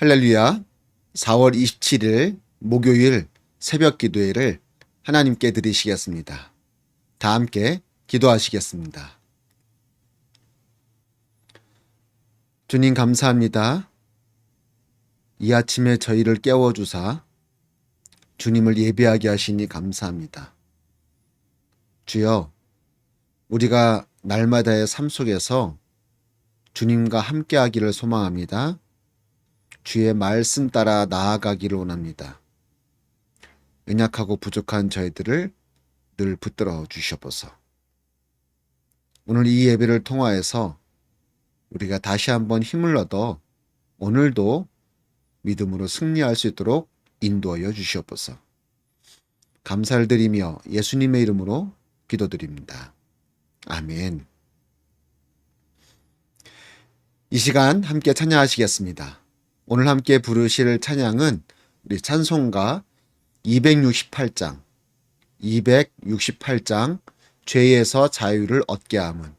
할렐루야. 4월 27일 목요일 새벽 기도회를 하나님께 드리시겠습니다. 다 함께 기도하시겠습니다. 주님 감사합니다. 이 아침에 저희를 깨워주사 주님을 예배하게 하시니 감사합니다. 주여, 우리가 날마다의 삶 속에서 주님과 함께하기를 소망합니다. 주의 말씀 따라 나아가기를 원합니다. 연약하고 부족한 저희들을 늘 붙들어 주시옵소서. 오늘 이 예배를 통하여서 우리가 다시 한번 힘을 얻어 오늘도 믿음으로 승리할 수 있도록 인도하여 주시옵소서. 감사를 드리며 예수님의 이름으로 기도드립니다. 아멘. 이 시간 함께 찬양하시겠습니다. 오늘 함께 부르실 찬양은 우리 찬송가 268장 죄에서 자유를 얻게 함은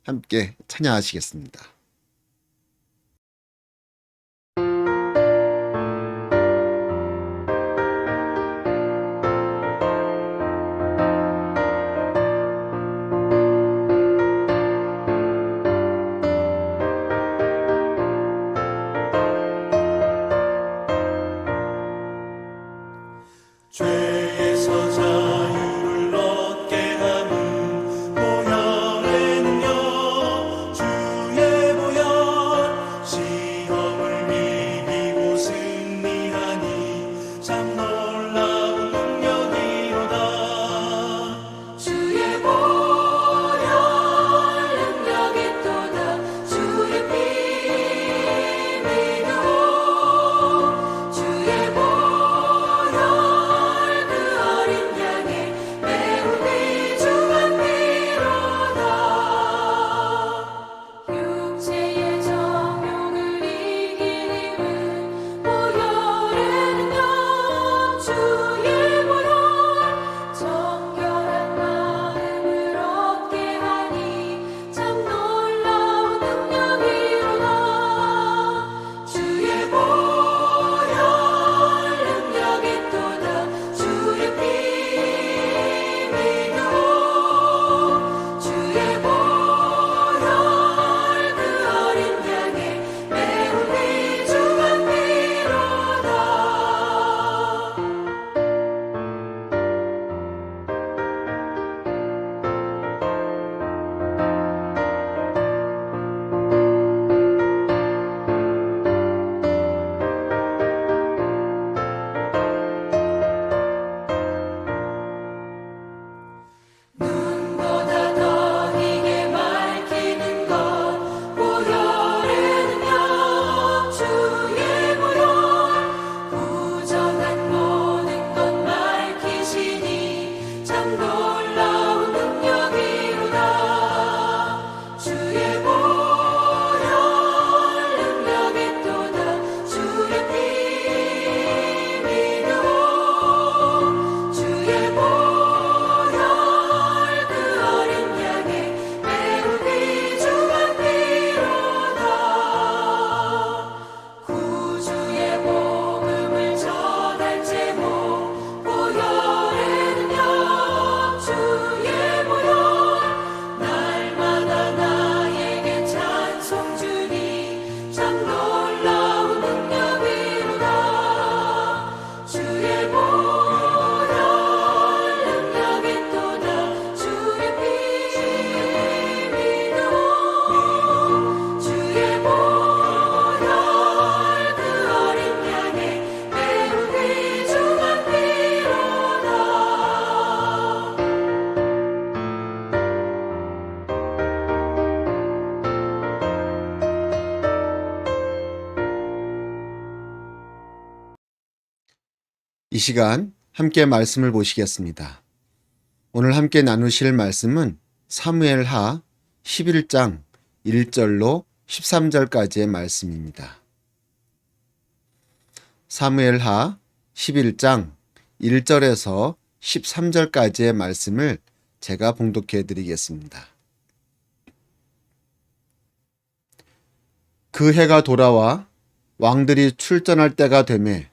함께 찬양하시겠습니다. 죄에서 자유를 얻게 함은 보혈의 능력 주의 보혈 시험을 이기고 승리하니 참 놀라운 능력이로다. 주의 보혈 능력이 또다. 주의 피 믿어 주의 이 시간 함께 말씀을 보시겠습니다. 오늘 함께 나누실 말씀은 사무엘하 11장 1절로 13절까지의 말씀입니다. 사무엘하 11장 1절에서 13절까지의 말씀을 제가 봉독해 드리겠습니다. 그 해가 돌아와 왕들이 출전할 때가 되매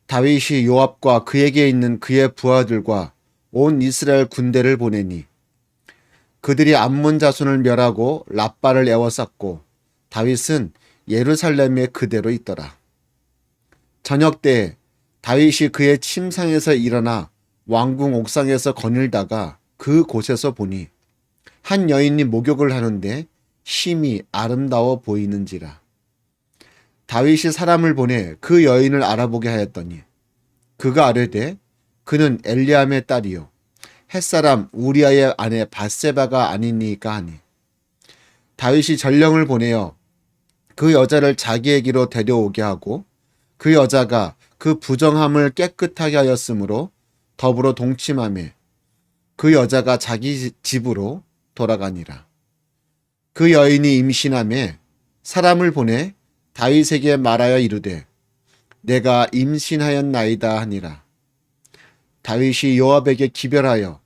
다윗이 요압과 그에게 있는 그의 부하들과 온 이스라엘 군대를 보내니 그들이 암몬 자손을 멸하고 랍바를 에워쌌고 다윗은 예루살렘에 그대로 있더라. 저녁 때에 다윗이 그의 침상에서 일어나 왕궁 옥상에서 거닐다가 그 곳에서 보니 한 여인이 목욕을 하는데 심히 아름다워 보이는지라. 다윗이 사람을 보내 그 여인을 알아보게 하였더니 그가 아뢰되 그는 엘리암의 딸이요 햇사람 우리아의 아내 밧세바가 아니니까 하니 다윗이 전령을 보내어 그 여자를 자기에게로 데려오게 하고 그 여자가 그 부정함을 깨끗하게 하였으므로 더불어 동침하매 그 여자가 자기 집으로 돌아가니라. 그 여인이 임신하매 사람을 보내 다윗에게 말하여 이르되 내가 임신하였나이다 하니라. 다윗이 요압에게 기별하여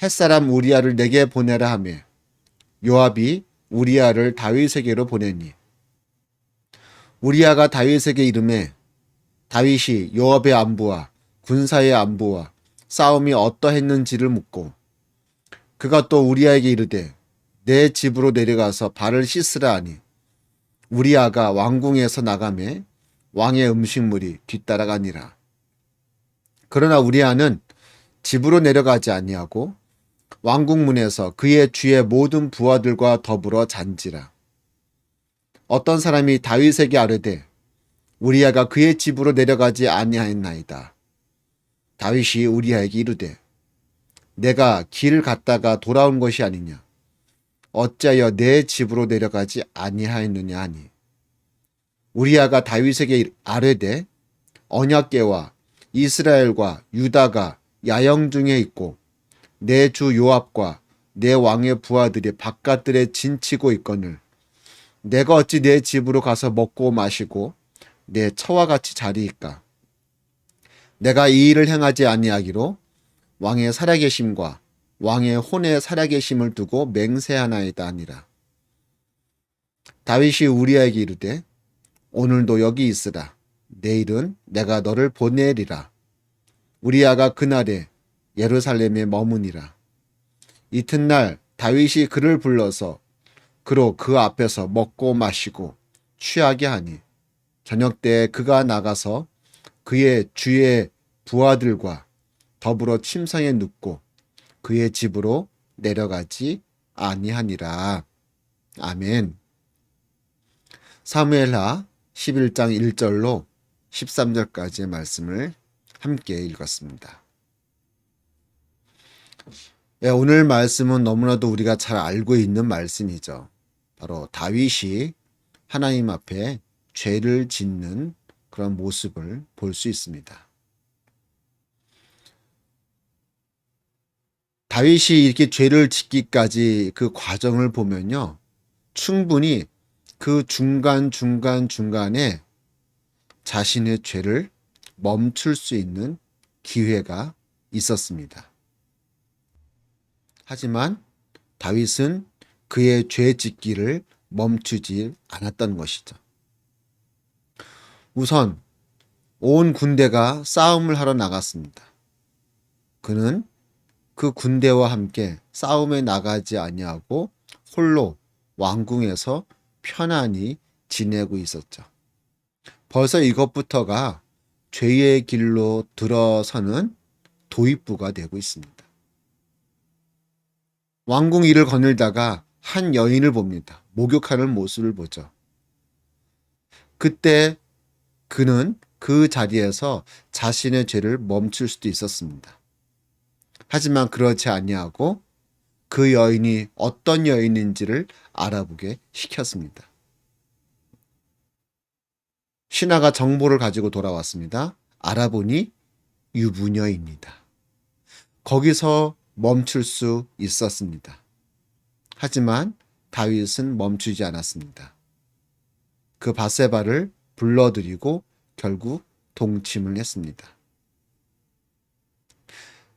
햇사람 우리아를 내게 보내라 하매 요압이 우리아를 다윗에게로 보내니 우리아가 다윗에게 이르매 다윗이 요압의 안부와 군사의 안부와 싸움이 어떠했는지를 묻고 그가 또 우리아에게 이르되 내 집으로 내려가서 발을 씻으라 하니 우리아가 왕궁에서 나가매 왕의 음식물이 뒤따라가니라. 그러나 우리아는 집으로 내려가지 아니하고 왕궁 문에서 그의 주의 모든 부하들과 더불어 잔지라. 어떤 사람이 다윗에게 아뢰되 우리아가 그의 집으로 내려가지 아니하였나이다. 다윗이 우리아에게 이르되 내가 길 갔다가 돌아온 것이 아니냐. 어찌하여 내 집으로 내려가지 아니하였느냐 하니 우리아가 다윗에게 아뢰되 언약궤와 이스라엘과 유다가 야영 중에 있고 내 주 요압과 내 왕의 부하들이 바깥들에 진치고 있거늘 내가 어찌 내 집으로 가서 먹고 마시고 내 처와 같이 자리이까. 내가 이 일을 행하지 아니하기로 왕의 살아계심과 왕의 혼의 살아계심을 두고 맹세하나이다 하니라. 다윗이 우리아에게 이르되 오늘도 여기 있으라. 내일은 내가 너를 보내리라. 우리아가 그날에 예루살렘에 머무니라. 이튿날 다윗이 그를 불러서 그로 그 앞에서 먹고 마시고 취하게 하니 저녁 때에 그가 나가서 그의 주의 부하들과 더불어 침상에 눕고 그의 집으로 내려가지 아니하니라. 아멘. 사무엘하 11장 1절로 13절까지의 말씀을 함께 읽었습니다. 오늘 말씀은 너무나도 우리가 잘 알고 있는 말씀이죠. 바로 다윗이 하나님 앞에 죄를 짓는 그런 모습을 볼 수 있습니다. 다윗이 이렇게 죄를 짓기까지 그 과정을 보면요. 충분히 그 중간에 자신의 죄를 멈출 수 있는 기회가 있었습니다. 하지만 다윗은 그의 죄 짓기를 멈추지 않았던 것이죠. 우선 온 군대가 싸움을 하러 나갔습니다. 그는 그 군대와 함께 싸움에 나가지 아니하고 홀로 왕궁에서 편안히 지내고 있었죠. 벌써 이것부터가 죄의 길로 들어서는 도입부가 되고 있습니다. 왕궁 위를 거닐다가 한 여인을 봅니다. 목욕하는 모습을 보죠. 그때 그는 그 자리에서 자신의 죄를 멈출 수도 있었습니다. 하지만 그렇지 아니하고 그 여인이 어떤 여인인지를 알아보게 시켰습니다. 신하가 정보를 가지고 돌아왔습니다. 알아보니 유부녀입니다. 거기서 멈출 수 있었습니다. 하지만 다윗은 멈추지 않았습니다. 그 밧세바를 불러들이고 결국 동침을 했습니다.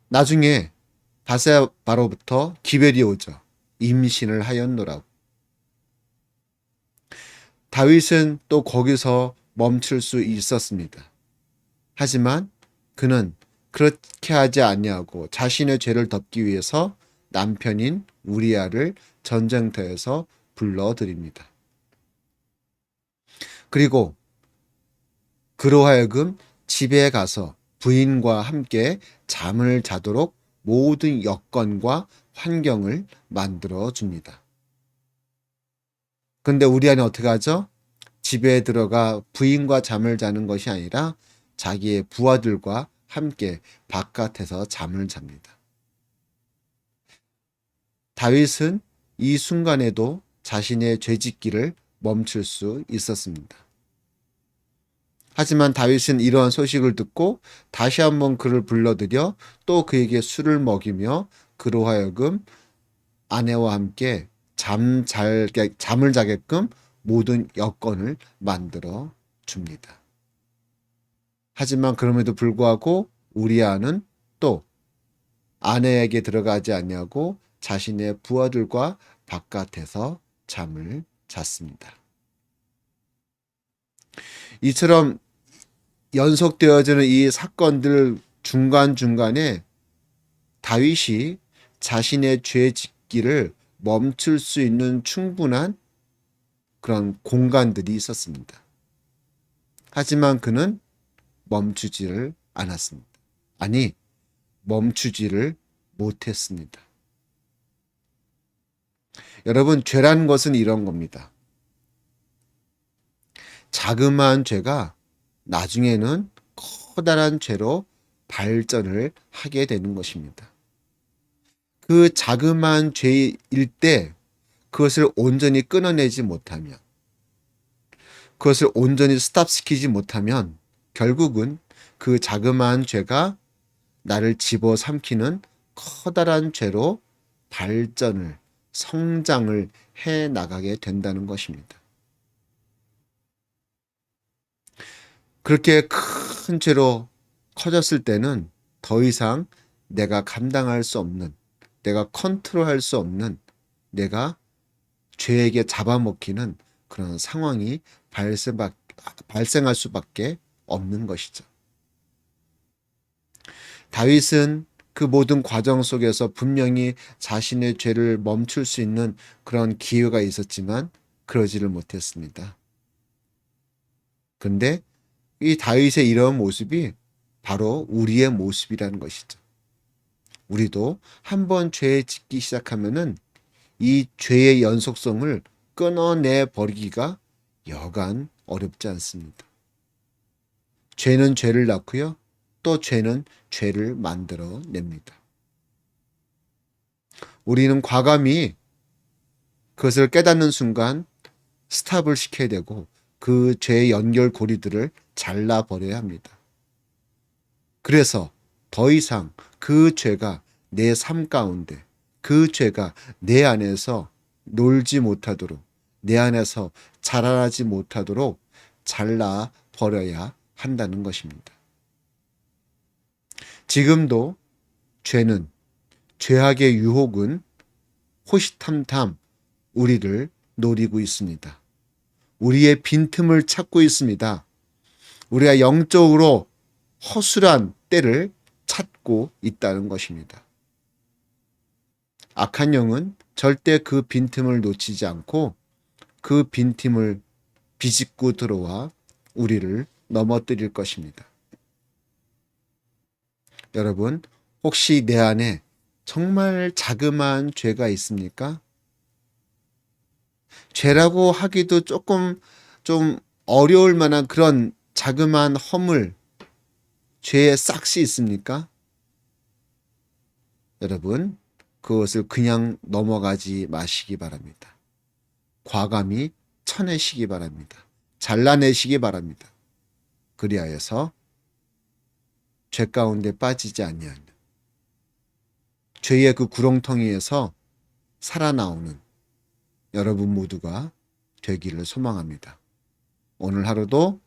나중에 밧세바로부터 기별이 오죠. 임신을 하였노라고. 다윗은 또 거기서 멈출 수 있었습니다. 하지만 그는 그렇게 하지 아니하고 자신의 죄를 덮기 위해서 남편인 우리아를 전쟁터에서 불러들입니다. 그리고 그로 하여금 집에 가서 부인과 함께 잠을 자도록 모든 여건과 환경을 만들어 줍니다. 근데 우리아는 어떻게 하죠? 집에 들어가 부인과 잠을 자는 것이 아니라 자기의 부하들과 함께 바깥에서 잠을 잡니다. 다윗은 이 순간에도 자신의 죄짓기를 멈출 수 있었습니다. 하지만 다윗은 이러한 소식을 듣고 다시 한번 그를 불러들여 또 그에게 술을 먹이며 그로 하여금 아내와 함께 잠을 자게끔 모든 여건을 만들어 줍니다. 하지만 그럼에도 불구하고 우리아는 또 아내에게 들어가지 아니하고 자신의 부하들과 바깥에서 잠을 잤습니다. 이처럼 연속되어지는 이 사건들 중간중간에 다윗이 자신의 죄 짓기를 멈출 수 있는 충분한 그런 공간들이 있었습니다. 하지만 그는 멈추지를 않았습니다. 아니, 멈추지를 못했습니다. 여러분, 죄라는 것은 이런 겁니다. 자그마한 죄가 나중에는 커다란 죄로 발전을 하게 되는 것입니다. 그 자그마한 죄일 때 그것을 온전히 끊어내지 못하면, 그것을 온전히 스탑시키지 못하면 결국은 그 자그마한 죄가 나를 집어삼키는 커다란 죄로 발전을, 성장을 해 나가게 된다는 것입니다. 그렇게 큰 죄로 커졌을 때는 더 이상 내가 감당할 수 없는, 내가 컨트롤할 수 없는, 내가 죄에게 잡아먹히는 그런 상황이 발생할 수밖에 없는 것이죠. 다윗은 그 모든 과정 속에서 분명히 자신의 죄를 멈출 수 있는 그런 기회가 있었지만 그러지를 못했습니다. 근데 이 다윗의 이런 모습이 바로 우리의 모습이라는 것이죠. 우리도 한번 죄에 짓기 시작하면은 이 죄의 연속성을 끊어내 버리기가 여간 어렵지 않습니다. 죄는 죄를 낳고요. 또 죄는 죄를 만들어 냅니다. 우리는 과감히 그것을 깨닫는 순간 스탑을 시켜야 되고 그 죄의 연결고리들을 잘라버려야 합니다. 그래서 더 이상 그 죄가 내 삶 가운데, 그 죄가 내 안에서 놀지 못하도록, 내 안에서 자라나지 못하도록 잘라버려야 한다는 것입니다. 지금도 죄악의 유혹은 호시탐탐 우리를 노리고 있습니다. 우리의 빈틈을 찾고 있습니다. 우리가 영적으로 허술한 때를 찾고 있다는 것입니다. 악한 영은 절대 그 빈틈을 놓치지 않고 그 빈틈을 비집고 들어와 우리를 넘어뜨릴 것입니다. 여러분, 혹시 내 안에 정말 자그마한 죄가 있습니까? 죄라고 하기도 조금 좀 어려울 만한 그런 자그마한 허물, 죄의 싹이 있습니까? 여러분, 그것을 그냥 넘어가지 마시기 바랍니다. 과감히 쳐내시기 바랍니다. 잘라내시기 바랍니다. 그리하여서 죄 가운데 빠지지 아니하는, 죄의 그 구렁텅이에서 살아나오는 여러분 모두가 되기를 소망합니다. 오늘 하루도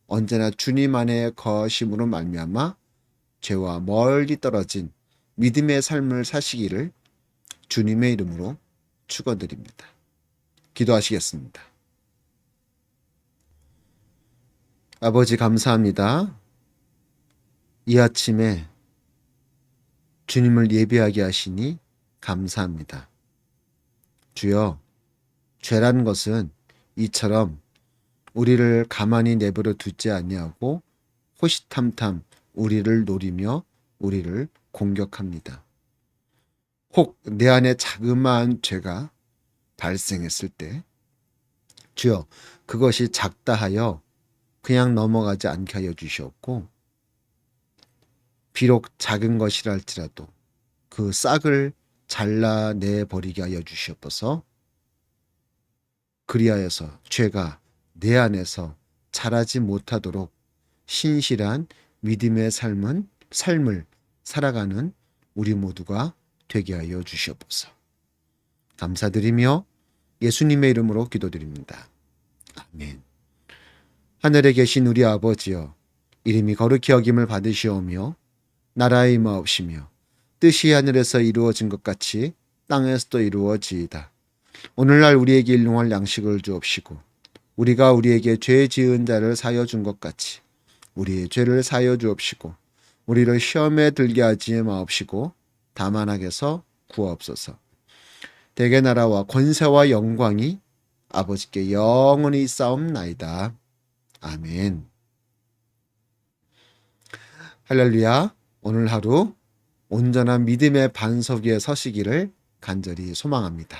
언제나 주님 안에 거하심으로 말미암아 죄와 멀리 떨어진 믿음의 삶을 사시기를 주님의 이름으로 축원드립니다. 기도하시겠습니다. 아버지 감사합니다. 이 아침에 주님을 예배하게 하시니 감사합니다. 주여, 죄란 것은 이처럼 우리를 가만히 내버려 두지 아니하고 호시탐탐 우리를 노리며 우리를 공격합니다. 혹 내 안에 자그마한 죄가 발생했을 때 주여, 그것이 작다 하여 그냥 넘어가지 않게 하여 주시옵고, 비록 작은 것이라 할지라도 그 싹을 잘라내 버리게 하여 주시옵소서. 그리하여서 죄가 내 안에서 자라지 못하도록 신실한 믿음의 삶을 살아가는 우리 모두가 되게 하여 주시옵소서. 감사드리며 예수님의 이름으로 기도드립니다. 아멘. 하늘에 계신 우리 아버지여, 이름이 거룩히 여김을 받으시오며 나라의 임하옵시며 뜻이 하늘에서 이루어진 것 같이 땅에서도 이루어지이다. 오늘날 우리에게 일용할 양식을 주옵시고, 우리가 우리에게 죄 지은 자를 사여 준 것 같이 우리의 죄를 사여 주옵시고, 우리를 시험에 들게 하지 마옵시고 다만 악에서 구하옵소서. 대개 나라와 권세와 영광이 아버지께 영원히 싸움나이다. 아멘. 할렐루야. 오늘 하루 온전한 믿음의 반석 위에 서시기를 간절히 소망합니다.